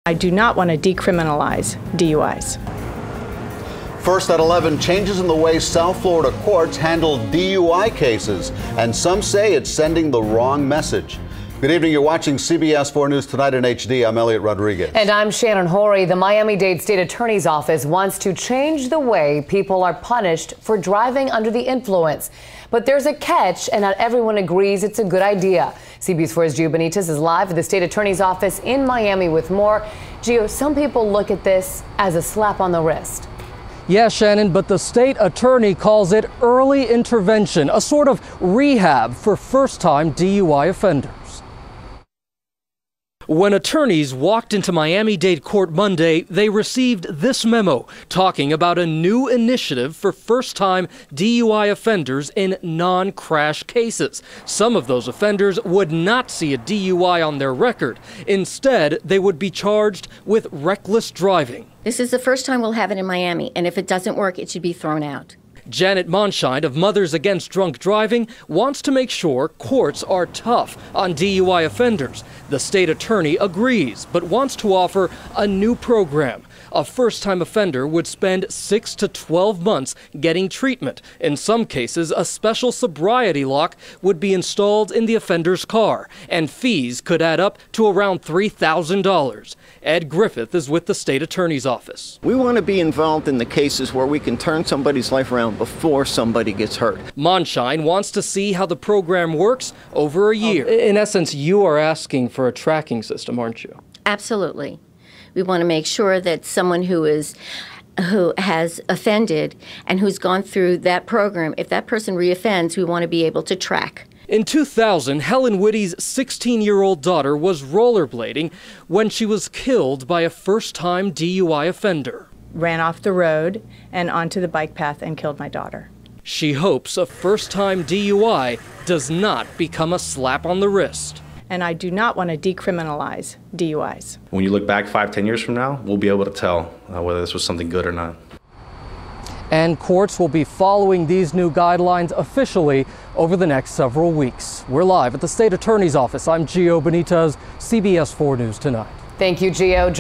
I do not want to decriminalize DUIs. First at 11, changes in the way South Florida courts handle DUI cases, and some say it's sending the wrong message. Good evening. You're watching CBS 4 News Tonight in HD. I'm Elliot Rodriguez. And I'm Shannon Horry. The Miami-Dade State Attorney's Office wants to change the way people are punished for driving under the influence. But there's a catch, and not everyone agrees it's a good idea. CBS 4's Gio Benitez is live at the State Attorney's Office in Miami with more. Gio, some people look at this as a slap on the wrist. Yeah, Shannon, but the state attorney calls it early intervention, a sort of rehab for first-time DUI offenders. When attorneys walked into Miami-Dade court Monday, they received this memo talking about a new initiative for first-time DUI offenders in non-crash cases. Some of those offenders would not see a DUI on their record. Instead, they would be charged with reckless driving. This is the first time we'll have it in Miami, and if it doesn't work, it should be thrown out. Janet Monshine of Mothers Against Drunk Driving wants to make sure courts are tough on DUI offenders. The state attorney agrees, but wants to offer a new program. A first-time offender would spend 6 to 12 months getting treatment. In some cases, a special sobriety lock would be installed in the offender's car, and fees could add up to around $3,000. Ed Griffith is with the state attorney's office. We want to be involved in the cases where we can turn somebody's life around before somebody gets hurt. Monshine wants to see how the program works over a year. In essence, you are asking for a tracking system, aren't you? Absolutely. We want to make sure that someone who has offended and who's gone through that program, if that person reoffends, we want to be able to track. In 2000, Helen Whitty's 16-year-old daughter was rollerblading when she was killed by a first-time DUI offender. Ran off the road and onto the bike path and killed my daughter. She hopes a first-time DUI does not become a slap on the wrist. And I do not want to decriminalize DUIs. When you look back 5-10 years from now, we'll be able to tell whether this was something good or not. And courts will be following these new guidelines officially over the next several weeks. We're live at the state attorney's office. I'm Gio Benitez, CBS 4 News Tonight. Thank you, Gio.